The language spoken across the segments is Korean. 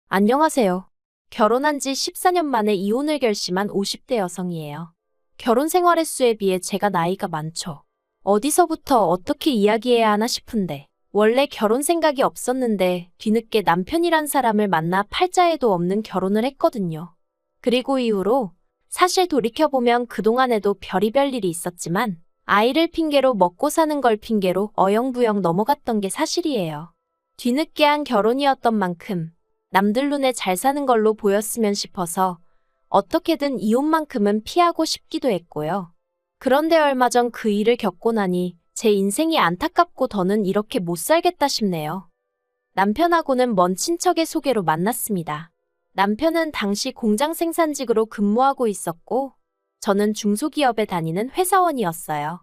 안녕하세요. 결혼한 지 14년 만에 이혼을 결심한 50대 여성이에요. 결혼 생활 횟수에 비해 제가 나이가 많죠. 어디서부터 어떻게 이야기해야 하나 싶은데, 원래 결혼 생각이 없었는데 뒤늦게 남편이란 사람을 만나 팔자에도 없는 결혼을 했거든요. 그리고 이후로 사실 돌이켜보면 그동안에도 별의별 일이 있었지만 아이를 핑계로 먹고 사는 걸 핑계로 어영부영 넘어갔던 게 사실이에요. 뒤늦게 한 결혼이었던 만큼 남들 눈에 잘 사는 걸로 보였으면 싶어서 어떻게든 이혼만큼은 피하고 싶기도 했고요. 그런데 얼마 전 그 일을 겪고 나니 제 인생이 안타깝고 더는 이렇게 못 살겠다 싶네요. 남편하고는 먼 친척의 소개로 만났습니다. 남편은 당시 공장 생산직으로 근무하고 있었고 저는 중소기업에 다니는 회사원이었어요.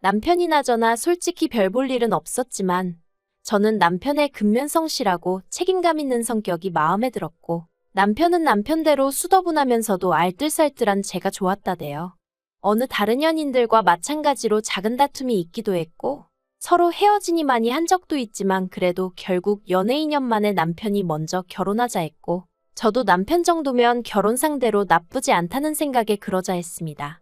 남편이나 저나 솔직히 별 볼 일은 없었지만 저는 남편의 근면성실하고 책임감 있는 성격이 마음에 들었고 남편은 남편대로 수더분하면서도 알뜰살뜰한 제가 좋았다대요. 어느 다른 연인들과 마찬가지로 작은 다툼이 있기도 했고 서로 헤어지니 많이 한 적도 있지만 그래도 결국 연애 2년 만에 남편이 먼저 결혼하자 했고 저도 남편 정도면 결혼 상대로 나쁘지 않다는 생각에 그러자 했습니다.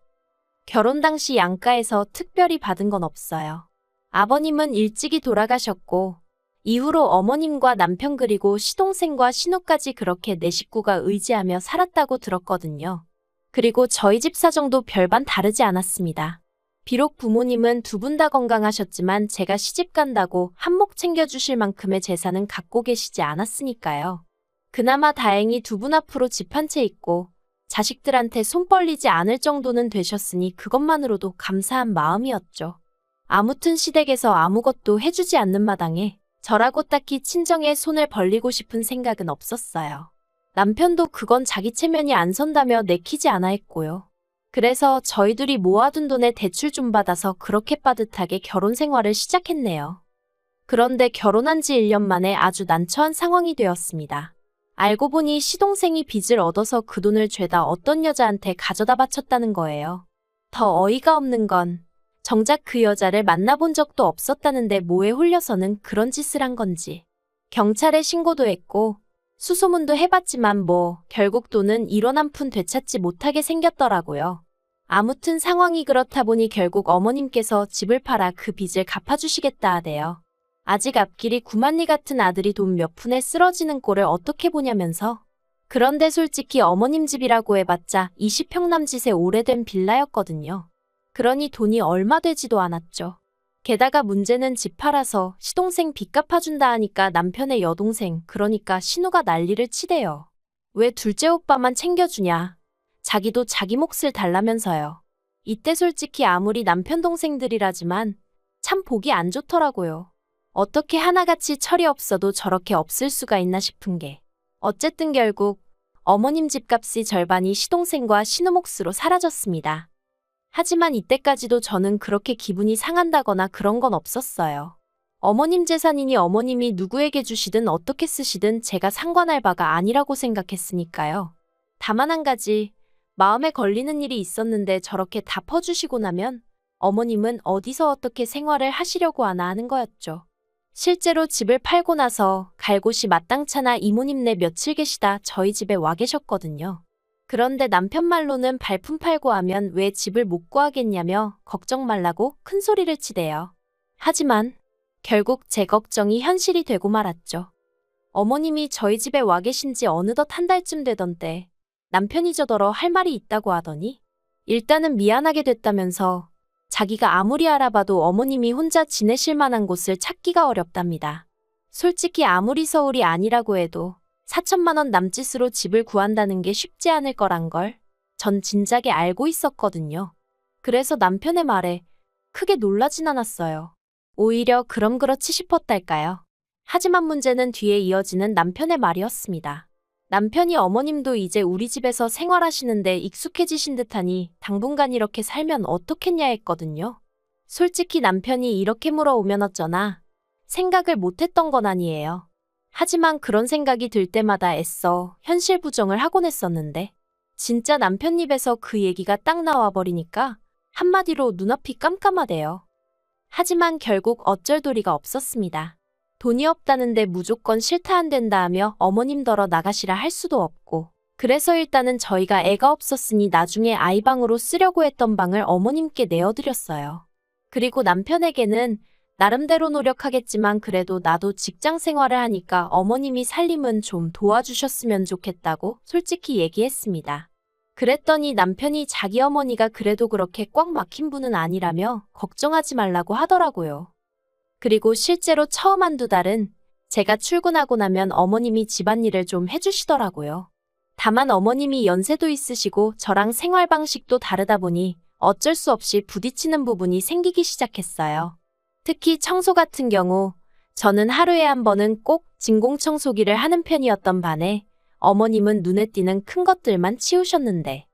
결혼 당시 양가에서 특별히 받은 건 없어요. 아버님은 일찍이 돌아가셨고 이후로 어머님과 남편 그리고 시동생과 신우까지 그렇게 네 식구가 의지하며 살았다고 들었거든요. 그리고 저희 집 사정도 별반 다르지 않았습니다. 비록 부모님은 두 분 다 건강하셨지만 제가 시집 간다고 한몫 챙겨주실 만큼의 재산은 갖고 계시지 않았으니까요. 그나마 다행히 두 분 앞으로 집 한 채 있고 자식들한테 손 벌리지 않을 정도는 되셨으니 그것만으로도 감사한 마음이었죠. 아무튼 시댁에서 아무것도 해주지 않는 마당에 저라고 딱히 친정에 손을 벌리고 싶은 생각은 없었어요. 남편도 그건 자기 체면이 안 선다며 내키지 않아 했고요. 그래서 저희 둘이 모아둔 돈에 대출 좀 받아서 그렇게 빠듯하게 결혼 생활을 시작했네요. 그런데 결혼한 지 1년 만에 아주 난처한 상황이 되었습니다. 알고 보니 시동생이 빚을 얻어서 그 돈을 죄다 어떤 여자한테 가져다 바쳤다는 거예요. 더 어이가 없는 건 정작 그 여자를 만나본 적도 없었다는데 뭐에 홀려서는 그런 짓을 한 건지. 경찰에 신고도 했고 수소문도 해봤지만 결국 돈은 1원 한 푼 되찾지 못하게 생겼더라고요. 아무튼 상황이 그렇다 보니 결국 어머님께서 집을 팔아 그 빚을 갚아주시겠다 하대요. 아직 앞길이 구만리 같은 아들이 돈 몇 푼에 쓰러지는 꼴을 어떻게 보냐면서. 그런데 솔직히 어머님 집이라고 해봤자 20평 남짓의 오래된 빌라였거든요. 그러니 돈이 얼마 되지도 않았죠. 게다가 문제는 집 팔아서 시동생 빚 갚아준다 하니까 남편의 여동생 그러니까 신우가 난리를 치대요. 왜 둘째 오빠만 챙겨주냐. 자기도 자기 몫을 달라면서요. 이때 솔직히 아무리 남편 동생들이라지만 참 보기 안 좋더라고요. 어떻게 하나같이 철이 없어도 저렇게 없을 수가 있나 싶은 게. 어쨌든 결국 어머님 집값이 절반이 시동생과 신우 몫으로 사라졌습니다. 하지만 이때까지도 저는 그렇게 기분이 상한다거나 그런 건 없었어요. 어머님 재산이니 어머님이 누구에게 주시든 어떻게 쓰시든 제가 상관할 바가 아니라고 생각했으니까요. 다만 한 가지, 마음에 걸리는 일이 있었는데 저렇게 다 퍼주시고 나면 어머님은 어디서 어떻게 생활을 하시려고 하나 하는 거였죠. 실제로 집을 팔고 나서 갈 곳이 마땅찮아 이모님네 며칠 계시다 저희 집에 와 계셨거든요. 그런데 남편 말로는 발품 팔고 하면 왜 집을 못 구하겠냐며 걱정 말라고 큰 소리를 치대요. 하지만 결국 제 걱정이 현실이 되고 말았죠. 어머님이 저희 집에 와 계신 지 어느덧 한 달쯤 되던 때 남편이 저더러 할 말이 있다고 하더니 일단은 미안하게 됐다면서 자기가 아무리 알아봐도 어머님이 혼자 지내실 만한 곳을 찾기가 어렵답니다. 솔직히 아무리 서울이 아니라고 해도 4천만 원 남짓으로 집을 구한다는 게 쉽지 않을 거란 걸 전 진작에 알고 있었거든요. 그래서 남편의 말에 크게 놀라진 않았어요. 오히려 그럼 그렇지 싶었달까요. 하지만 문제는 뒤에 이어지는 남편의 말이었습니다. 남편이 어머님도 이제 우리 집에서 생활하시는데 익숙해지신 듯하니 당분간 이렇게 살면 어떻겠냐 했거든요. 솔직히 남편이 이렇게 물어오면 어쩌나 생각을 못했던 건 아니에요. 하지만 그런 생각이 들 때마다 애써 현실 부정을 하곤 했었는데 진짜 남편 입에서 그 얘기가 딱 나와버리니까 한마디로 눈앞이 깜깜하대요. 하지만 결국 어쩔 도리가 없었습니다. 돈이 없다는데 무조건 싫다 안 된다 하며 어머님더러 나가시라 할 수도 없고. 그래서 일단은 저희가 애가 없었으니 나중에 아이방으로 쓰려고 했던 방을 어머님께 내어드렸어요. 그리고 남편에게는 나름대로 노력하겠지만 그래도 나도 직장 생활을 하니까 어머님이 살림은 좀 도와주셨으면 좋겠다고 솔직히 얘기했습니다. 그랬더니 남편이 자기 어머니가 그래도 그렇게 꽉 막힌 분은 아니라며 걱정하지 말라고 하더라고요. 그리고 실제로 처음 한두 달은 제가 출근하고 나면 어머님이 집안일을 좀 해주시더라고요. 다만 어머님이 연세도 있으시고 저랑 생활 방식도 다르다 보니 어쩔 수 없이 부딪히는 부분이 생기기 시작했어요. 특히 청소 같은 경우 저는 하루에 한 번은 꼭 진공청소기를 하는 편이었던 반에 어머님은 눈에 띄는 큰 것들만 치우셨는데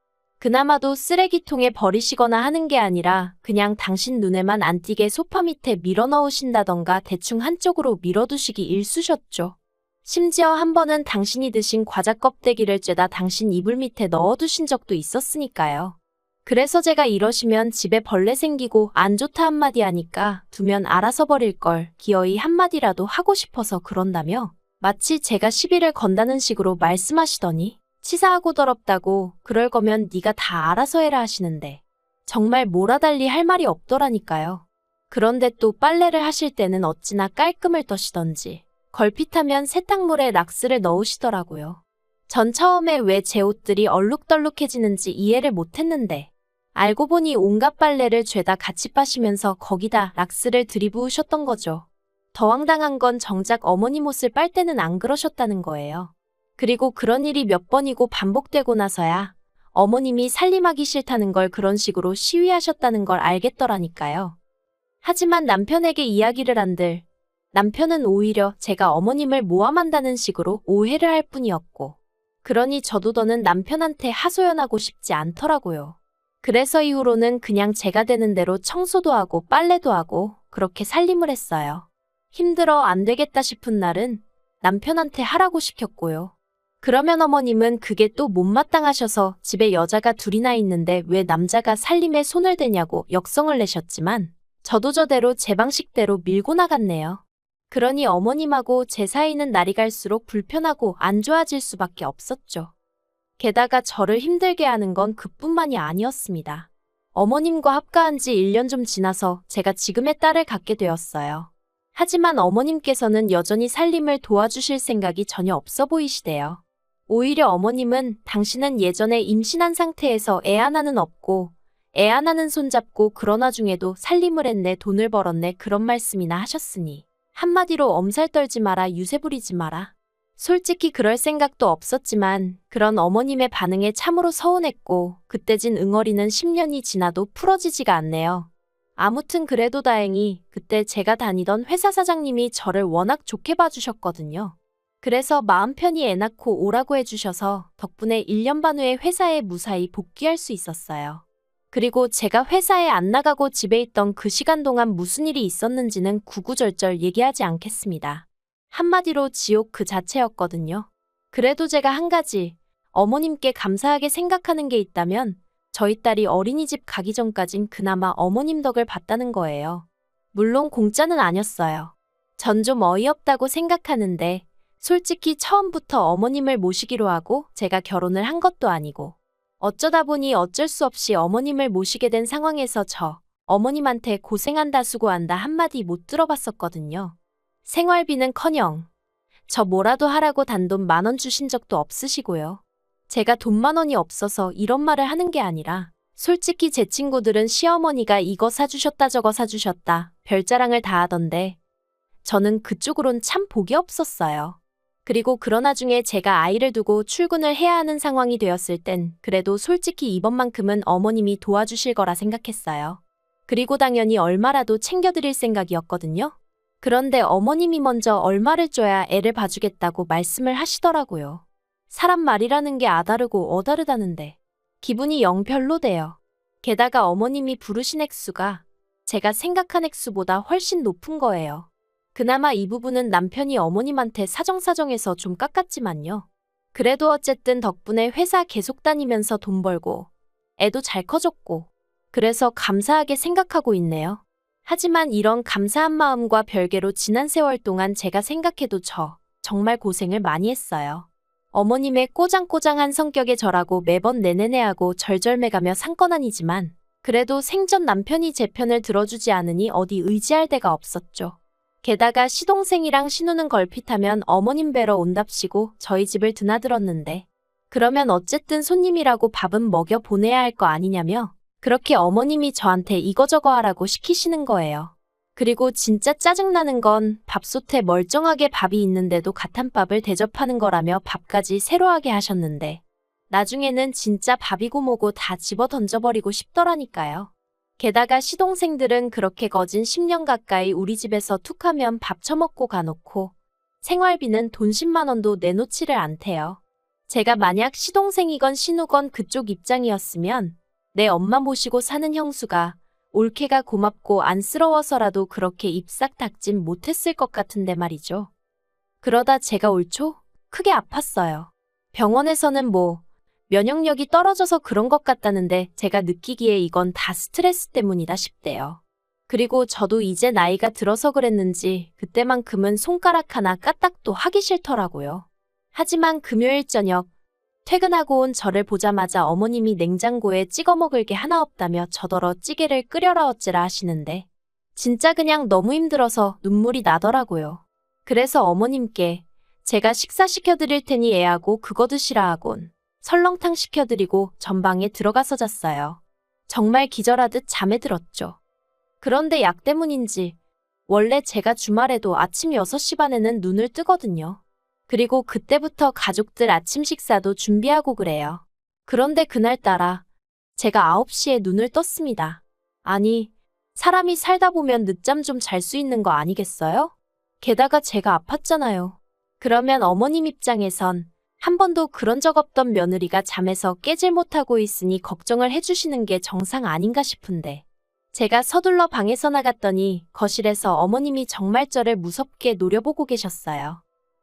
그나마도 쓰레기통에 버리시거나 하는 게 아니라 그냥 당신 눈에만 안 띄게 소파 밑에 밀어 넣으신다던가 대충 한쪽으로 밀어두시기 일쑤셨죠. 심지어 한 번은 당신이 드신 과자 껍데기를 쬐다 당신 이불 밑에 넣어두신 적도 있었으니까요. 그래서 제가 이러시면 집에 벌레 생기고 안 좋다 한마디 하니까 두면 알아서 버릴 걸 기어이 한마디라도 하고 싶어서 그런다며 마치 제가 시비를 건다는 식으로 말씀하시더니 치사하고 더럽다고 그럴 거면 네가 다 알아서 해라 하시는데 정말 뭐라달리 할 말이 없더라니까요. 그런데 또 빨래를 하실 때는 어찌나 깔끔을 떠시던지 걸핏하면 세탁물에 락스를 넣으시더라고요. 전 처음에 왜 제 옷들이 얼룩덜룩해지는지 이해를 못했는데 알고 보니 온갖 빨래를 죄다 같이 빠시면서 거기다 락스를 들이부으셨던 거죠. 더 황당한 건 정작 어머님 옷을 빨 때는 안 그러셨다는 거예요. 그리고 그런 일이 몇 번이고 반복되고 나서야 어머님이 살림하기 싫다는 걸 그런 식으로 시위하셨다는 걸 알겠더라니까요. 하지만 남편에게 이야기를 한들 남편은 오히려 제가 어머님을 모함한다는 식으로 오해를 할 뿐이었고 그러니 저도 더는 남편한테 하소연하고 싶지 않더라고요. 그래서 이후로는 그냥 제가 되는 대로 청소도 하고 빨래도 하고 그렇게 살림을 했어요. 힘들어 안 되겠다 싶은 날은 남편한테 하라고 시켰고요. 그러면 어머님은 그게 또 못마땅하셔서 집에 여자가 둘이나 있는데 왜 남자가 살림에 손을 대냐고 역성을 내셨지만 저도 저대로 제 방식대로 밀고 나갔네요. 그러니 어머님하고 제 사이는 날이 갈수록 불편하고 안 좋아질 수밖에 없었죠. 게다가 저를 힘들게 하는 건 그뿐만이 아니었습니다. 어머님과 합가한 지 1년 좀 지나서 제가 지금의 딸을 갖게 되었어요. 하지만 어머님께서는 여전히 살림을 도와주실 생각이 전혀 없어 보이시대요. 오히려 어머님은 당신은 예전에 임신한 상태에서 애 하나는 없고 애 하나는 손잡고 그런 와중에도 살림을 했네 돈을 벌었네 그런 말씀이나 하셨으니 한마디로 엄살 떨지 마라 유세 부리지 마라. 솔직히 그럴 생각도 없었지만 그런 어머님의 반응에 참으로 서운했고 그때 진 응어리는 10년이 지나도 풀어지지가 않네요. 아무튼 그래도 다행히 그때 제가 다니던 회사 사장님이 저를 워낙 좋게 봐주셨거든요. 그래서 마음 편히 애 낳고 오라고 해주셔서 덕분에 1년 반 후에 회사에 무사히 복귀할 수 있었어요. 그리고 제가 회사에 안 나가고 집에 있던 그 시간 동안 무슨 일이 있었는지는 구구절절 얘기하지 않겠습니다. 한마디로 지옥 그 자체였거든요. 그래도 제가 한 가지 어머님께 감사하게 생각하는 게 있다면 저희 딸이 어린이집 가기 전까진 그나마 어머님 덕을 봤다는 거예요. 물론 공짜는 아니었어요. 전 좀 어이없다고 생각하는데 솔직히 처음부터 어머님을 모시기로 하고 제가 결혼을 한 것도 아니고 어쩌다 보니 어쩔 수 없이 어머님을 모시게 된 상황에서 어머님한테 고생한다 수고한다 한마디 못 들어봤었거든요. 생활비는커녕 저 뭐라도 하라고 단돈 10,000원 주신 적도 없으시고요. 제가 돈 10,000원이 없어서 이런 말을 하는 게 아니라 솔직히 제 친구들은 시어머니가 이거 사주셨다 저거 사주셨다 별자랑을 다 하던데 저는 그쪽으론 참 복이 없었어요. 그리고 그런 와중에 제가 아이를 두고 출근을 해야 하는 상황이 되었을 땐 그래도 솔직히 이번만큼은 어머님이 도와주실 거라 생각했어요. 그리고 당연히 얼마라도 챙겨드릴 생각이었거든요. 그런데 어머님이 먼저 얼마를 줘야 애를 봐주겠다고 말씀을 하시더라고요. 사람 말이라는 게 아다르고 어다르다는데 기분이 영 별로대요. 게다가 어머님이 부르신 액수가 제가 생각한 액수보다 훨씬 높은 거예요. 그나마 이 부분은 남편이 어머님한테 사정사정해서 좀 깎았지만요. 그래도 어쨌든 덕분에 회사 계속 다니면서 돈 벌고 애도 잘 커졌고 그래서 감사하게 생각하고 있네요. 하지만 이런 감사한 마음과 별개로 지난 세월 동안 제가 생각해도 정말 고생을 많이 했어요. 어머님의 꼬장꼬장한 성격에 절하고 매번 내내내하고 절절매가며 산 건 아니지만 그래도 생전 남편이 제 편을 들어주지 않으니 어디 의지할 데가 없었죠. 게다가 시동생이랑 신우는 걸핏하면 어머님 뵈러 온답시고 저희 집을 드나들었는데 그러면 어쨌든 손님이라고 밥은 먹여 보내야 할 거 아니냐며 그렇게 어머님이 저한테 이거저거 하라고 시키시는 거예요. 그리고 진짜 짜증나는 건 밥솥에 멀쩡하게 밥이 있는데도 가탄밥을 대접하는 거라며 밥까지 새로 하게 하셨는데 나중에는 진짜 밥이고 뭐고 다 집어 던져버리고 싶더라니까요. 게다가 시동생들은 그렇게 거진 10년 가까이 우리 집에서 툭하면 밥 처먹고 가놓고 생활비는 돈 10만 원도 내놓지를 않대요. 제가 만약 시동생이건 신우건 그쪽 입장이었으면 내 엄마 모시고 사는 형수가 올케가 고맙고 안쓰러워서라도 그렇게 입싹 닥진 못했을 것 같은데 말이죠. 그러다 제가 올 초 크게 아팠어요. 병원에서는 면역력이 떨어져서 그런 것 같다는데 제가 느끼기에 이건 다 스트레스 때문이다 싶대요. 그리고 저도 이제 나이가 들어서 그랬는지 그때만큼은 손가락 하나 까딱도 하기 싫더라고요. 하지만 금요일 저녁 퇴근하고 온 저를 보자마자 어머님이 냉장고에 찍어 먹을 게 하나 없다며 저더러 찌개를 끓여라 어째라 하시는데 진짜 그냥 너무 힘들어서 눈물이 나더라고요. 그래서 어머님께 제가 식사 시켜드릴 테니 애하고 그거 드시라 하곤 설렁탕 시켜드리고 전방에 들어가서 잤어요. 정말 기절하듯 잠에 들었죠. 그런데 약 때문인지 원래 제가 주말에도 아침 6시 반에는 눈을 뜨거든요. 그리고 그때부터 가족들 아침 식사도 준비하고 그래요. 그런데 그날따라 제가 9시에 눈을 떴습니다. 아니, 사람이 살다 보면 늦잠 좀 잘 수 있는 거 아니겠어요? 게다가 제가 아팠잖아요. 그러면 어머님 입장에선 한 번도 그런 적 없던 며느리가 잠에서 깨질 못하고 있으니 걱정을 해주시는 게 정상 아닌가 싶은데 제가 서둘러 방에서 나갔더니 거실에서 어머님이 정말 저를 무섭게 노려보고 계셨어요.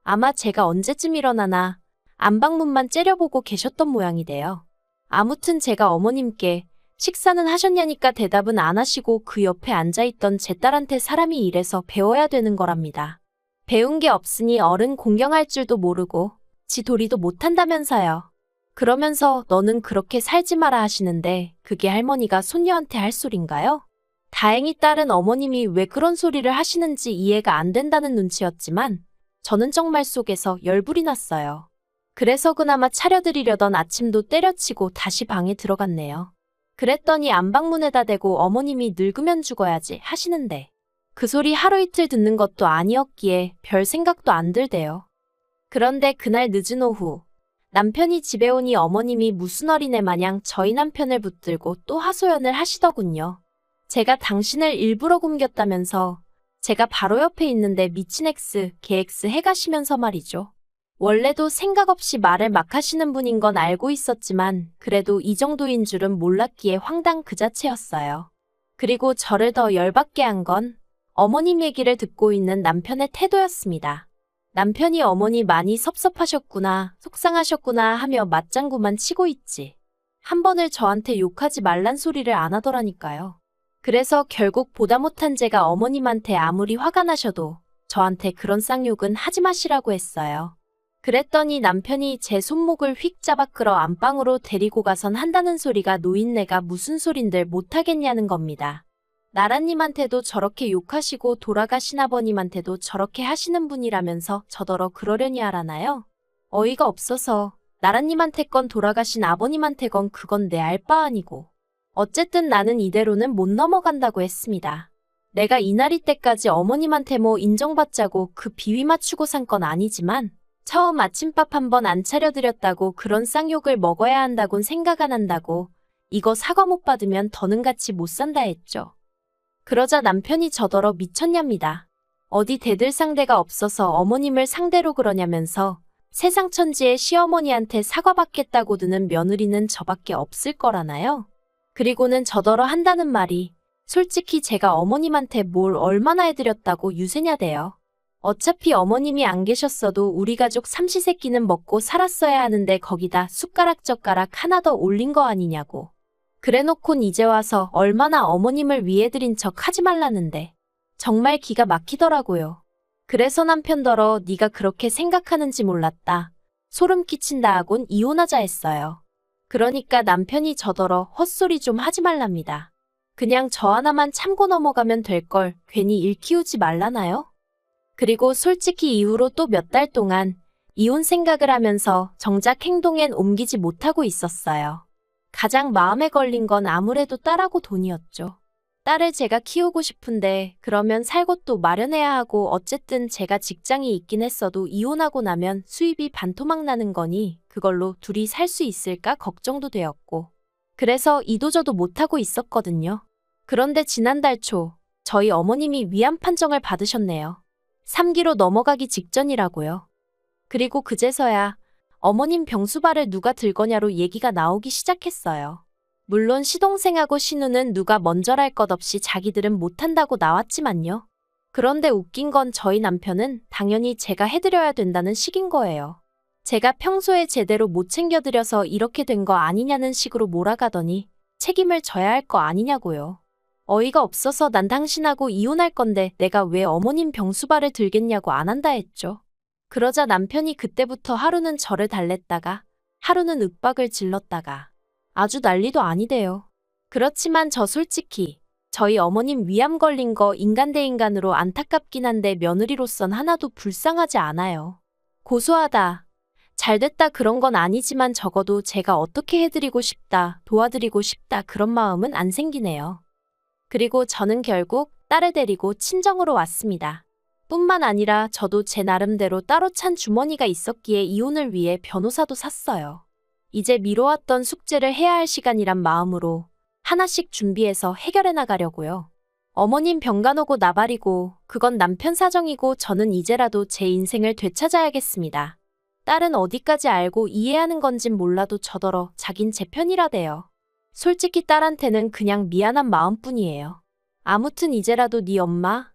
아마 제가 언제쯤 일어나나 안방문만 째려보고 계셨던 모양이래요. 아무튼 제가 어머님께 식사는 하셨냐니까 대답은 안 하시고 그 옆에 앉아있던 제 딸한테 사람이 이래서 배워야 되는 거랍니다. 배운 게 없으니 어른 공경할 줄도 모르고 지 도리도 못한다면서요. 그러면서 너는 그렇게 살지 마라 하시는데 그게 할머니가 손녀한테 할 소린가요? 다행히 딸은 어머님이 왜 그런 소리를 하시는지 이해가 안 된다는 눈치였지만 저는 정말 속에서 열불이 났어요. 그래서 그나마 차려드리려던 아침도 때려치고 다시 방에 들어갔네요. 그랬더니 안방문에다 대고 어머님이 늙으면 죽어야지 하시는데 그 소리 하루 이틀 듣는 것도 아니었기에 별 생각도 안 들대요. 그런데 그날 늦은 오후 남편이 집에 오니 어머님이 무슨 어린애 마냥 저희 남편을 붙들고 또 하소연을 하시더군요. 제가 당신을 일부러 굶겼다면서 제가 바로 옆에 있는데 미친 X, 개 X 해가시면서 말이죠. 원래도 생각 없이 말을 막 하시는 분인 건 알고 있었지만 그래도 이 정도인 줄은 몰랐기에 황당 그 자체였어요. 그리고 저를 더 열받게 한 건 어머님 얘기를 듣고 있는 남편의 태도였습니다. 남편이 어머니 많이 섭섭하셨구나, 속상하셨구나 하며 맞장구만 치고 있지. 한 번을 저한테 욕하지 말란 소리를 안 하더라니까요. 그래서 결국 보다 못한 제가 어머님한테 아무리 화가 나셔도 저한테 그런 쌍욕은 하지 마시라고 했어요. 그랬더니 남편이 제 손목을 휙 잡아 끌어 안방으로 데리고 가선 한다는 소리가 노인네가 무슨 소린들 못하겠냐는 겁니다. 나라님한테도 저렇게 욕하시고 돌아가신 아버님한테도 저렇게 하시는 분이라면서 저더러 그러려니 하라나요? 어이가 없어서 나라님한테 건 돌아가신 아버님한테 건 그건 내 알 바 아니고 어쨌든 나는 이대로는 못 넘어간다고 했습니다. 내가 이날이 때까지 어머님한테 뭐 인정받자고 그 비위 맞추고 산 건 아니지만 처음 아침밥 한 번 안 차려드렸다고 그런 쌍욕을 먹어야 한다곤 생각 안 한다고 이거 사과 못 받으면 더는 같이 못 산다 했죠. 그러자 남편이 저더러 미쳤냐입니다. 어디 대들 상대가 없어서 어머님을 상대로 그러냐면서 세상 천지에 시어머니한테 사과받겠다고 드는 며느리는 저밖에 없을 거라나요? 그리고는 저더러 한다는 말이 솔직히 제가 어머님한테 뭘 얼마나 해드렸다고 유세냐대요. 어차피 어머님이 안 계셨어도 우리 가족 삼시세끼는 먹고 살았어야 하는데 거기다 숟가락 젓가락 하나 더 올린 거 아니냐고. 그래놓곤 이제 와서 얼마나 어머님을 위해드린 척 하지 말라는데. 정말 기가 막히더라고요. 그래서 남편더러 네가 그렇게 생각하는지 몰랐다. 소름 끼친다 하곤 이혼하자 했어요. 그러니까 남편이 저더러 헛소리 좀 하지 말랍니다. 그냥 저 하나만 참고 넘어가면 될 걸 괜히 일 키우지 말라나요? 그리고 솔직히 이후로 또 몇 달 동안 이혼 생각을 하면서 정작 행동엔 옮기지 못하고 있었어요. 가장 마음에 걸린 건 아무래도 딸하고 돈이었죠. 딸을 제가 키우고 싶은데 그러면 살 곳도 마련해야 하고 어쨌든 제가 직장이 있긴 했어도 이혼하고 나면 수입이 반토막 나는 거니 그걸로 둘이 살 수 있을까 걱정도 되었고. 그래서 이도저도 못하고 있었거든요. 그런데 지난달 초 저희 어머님이 위암 판정을 받으셨네요. 3기로 넘어가기 직전이라고요. 그리고 그제서야 어머님 병수발을 누가 들 거냐로 얘기가 나오기 시작했어요. 물론 시동생하고 신우는 누가 먼저랄 것 없이 자기들은 못한다고 나왔지만요. 그런데 웃긴 건 저희 남편은 당연히 제가 해드려야 된다는 식인 거예요. 제가 평소에 제대로 못 챙겨드려서 이렇게 된 거 아니냐는 식으로 몰아가더니 책임을 져야 할 거 아니냐고요. 어이가 없어서 난 당신하고 이혼할 건데 내가 왜 어머님 병수발을 들겠냐고 안 한다 했죠. 그러자 남편이 그때부터 하루는 저를 달랬다가 하루는 윽박을 질렀다가 아주 난리도 아니대요. 그렇지만 저 솔직히 저희 어머님 위암 걸린 거 인간 대 인간으로 안타깝긴 한데 며느리로선 하나도 불쌍하지 않아요. 고소하다, 잘됐다 그런 건 아니지만 적어도 제가 어떻게 해드리고 싶다, 도와드리고 싶다 그런 마음은 안 생기네요. 그리고 저는 결국 딸을 데리고 친정으로 왔습니다. 뿐만 아니라 저도 제 나름대로 따로 찬 주머니가 있었기에 이혼을 위해 변호사도 샀어요. 이제 미뤄왔던 숙제를 해야 할 시간이란 마음으로 하나씩 준비해서 해결해 나가려고요. 어머님 병간 오고 나발이고 그건 남편 사정이고 저는 이제라도 제 인생을 되찾아야겠습니다. 딸은 어디까지 알고 이해하는 건진 몰라도 저더러 자긴 제 편이라대요. 솔직히 딸한테는 그냥 미안한 마음뿐이에요. 아무튼 이제라도 네 엄마,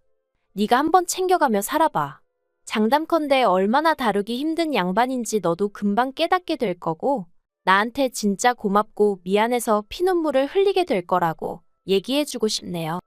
네가 한번 챙겨가며 살아봐. 장담컨대 얼마나 다루기 힘든 양반인지 너도 금방 깨닫게 될 거고 나한테 진짜 고맙고 미안해서 피눈물을 흘리게 될 거라고 얘기해주고 싶네요.